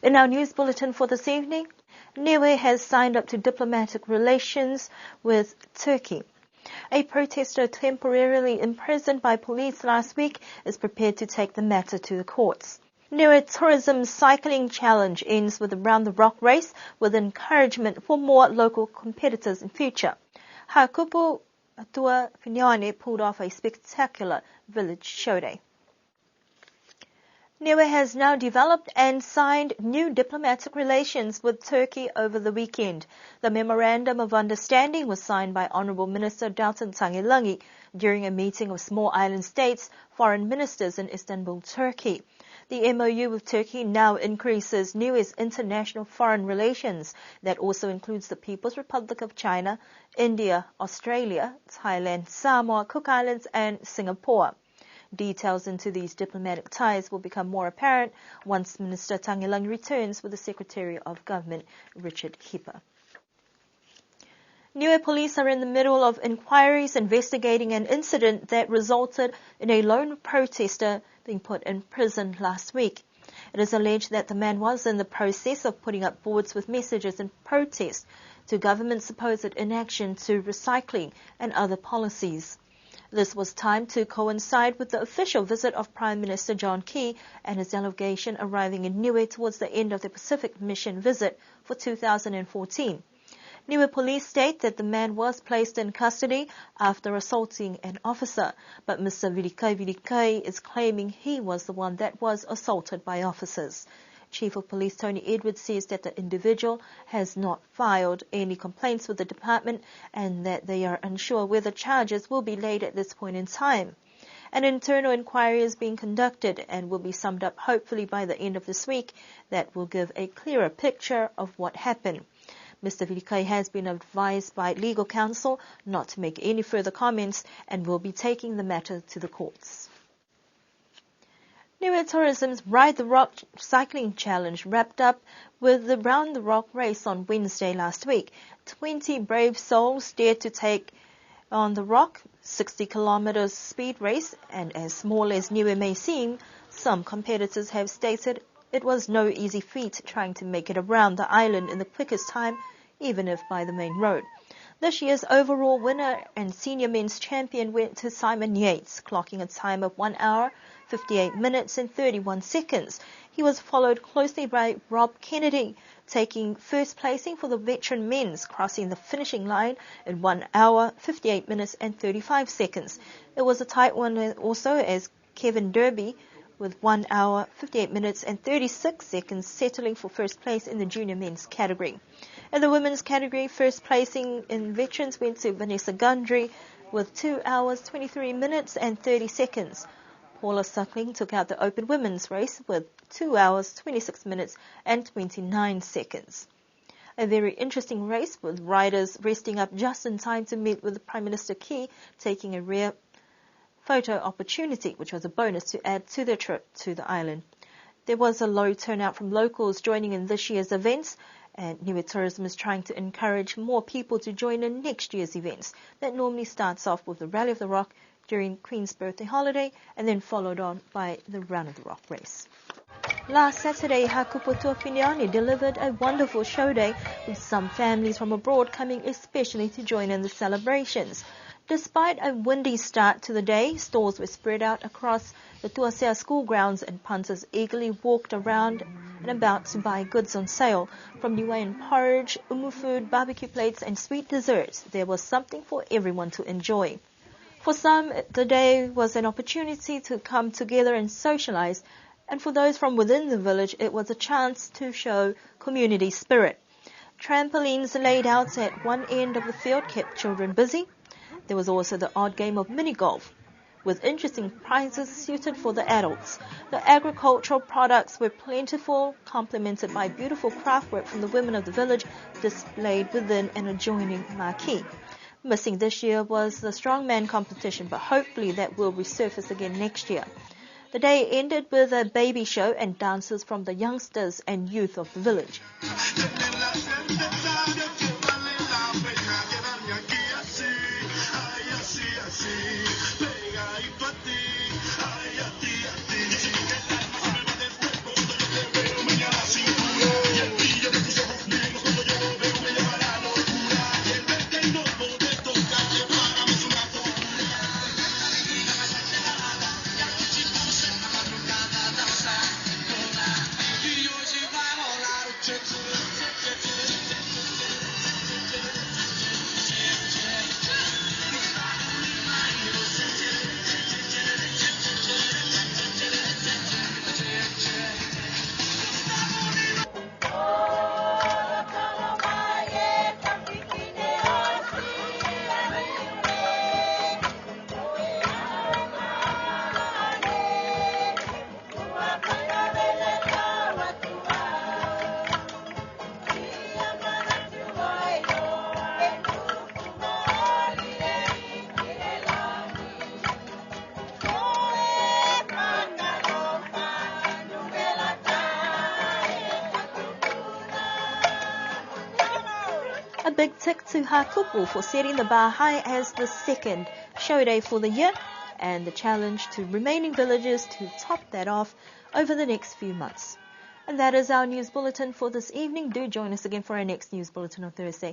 In our news bulletin for this evening, Niue has signed up to diplomatic relations with Turkey. A protester temporarily imprisoned by police last week is prepared to take the matter to the courts. Niue Tourism Cycling Challenge ends with a round the rock race with encouragement for more local competitors in future. Hakupu Atua Pinyane pulled off a spectacular village show day. Niue has now developed and signed new diplomatic relations with Turkey over the weekend. The Memorandum of Understanding was signed by Honourable Minister Dalton Tangilangi during a meeting of small island states foreign ministers in Istanbul, Turkey. The MOU with Turkey now increases Niue's international foreign relations. That also includes the People's Republic of China, India, Australia, Thailand, Samoa, Cook Islands and Singapore. Details into these diplomatic ties will become more apparent once Minister Tangilangi returns with the Secretary of Government, Richard Hipper. Niue police are in the middle of inquiries investigating an incident that resulted in a lone protester being put in prison last week. It is alleged that the man was in the process of putting up boards with messages in protest to government's supposed inaction to recycling and other policies. This was timed to coincide with the official visit of Prime Minister John Key and his delegation arriving in Niue towards the end of the Pacific Mission visit for 2014. Niue police state that the man was placed in custody after assaulting an officer, but Mr. Vilikai is claiming he was the one that was assaulted by officers. Chief of Police Tony Edwards says that the individual has not filed any complaints with the department and that they are unsure whether charges will be laid at this point in time. An internal inquiry is being conducted and will be summed up hopefully by the end of this week. That will give a clearer picture of what happened. Mr. Vilikai has been advised by legal counsel not to make any further comments and will be taking the matter to the courts. Niue Tourism's Ride the Rock Cycling Challenge wrapped up with the Round the Rock race on Wednesday last week. 20 brave souls dared to take on the rock, 60 kilometers speed race, and as small as Niue may seem, some competitors have stated it was no easy feat trying to make it around the island in the quickest time, even if by the main road. This year's overall winner and senior men's champion went to Simon Yates, clocking a time of 1 hour, 58 minutes and 31 seconds. He was followed closely by Rob Kennedy, taking first placing for the veteran men's, crossing the finishing line in 1 hour, 58 minutes and 35 seconds. It was a tight one also as Kevin Derby, with 1 hour, 58 minutes and 36 seconds, settling for first place in the junior men's category. In the women's category, first placing in veterans went to Vanessa Gundry with 2 hours, 23 minutes and 30 seconds. Paula Suckling took out the open women's race with 2 hours, 26 minutes and 29 seconds. A very interesting race with riders resting up just in time to meet with Prime Minister Key, taking a rare photo opportunity, which was a bonus to add to their trip to the island. There was a low turnout from locals joining in this year's events, and Niue Tourism is trying to encourage more people to join in next year's events. That normally starts off with the Rally of the Rock during Queen's birthday holiday and then followed on by the Round of the Rock race. Last Saturday, Hakuputua Finiani delivered a wonderful show day with some families from abroad coming especially to join in the celebrations. Despite a windy start to the day, stalls were spread out across the Tuasea school grounds and punters eagerly walked around and about to buy goods on sale. From Niuean porridge, umu food, barbecue plates and sweet desserts, there was something for everyone to enjoy. For some, the day was an opportunity to come together and socialize, and for those from within the village, it was a chance to show community spirit. Trampolines laid out at one end of the field kept children busy. There was also the odd game of mini-golf, with interesting prizes suited for the adults. The agricultural products were plentiful, complemented by beautiful craftwork from the women of the village displayed within an adjoining marquee. Missing this year was the strongman competition, but hopefully that will resurface again next year. The day ended with a baby show and dances from the youngsters and youth of the village. A big tick to Hakupu for setting the bar high as the second show day for the year, and the challenge to remaining villages to top that off over the next few months. And that is our news bulletin for this evening. Do join us again for our next news bulletin on Thursday.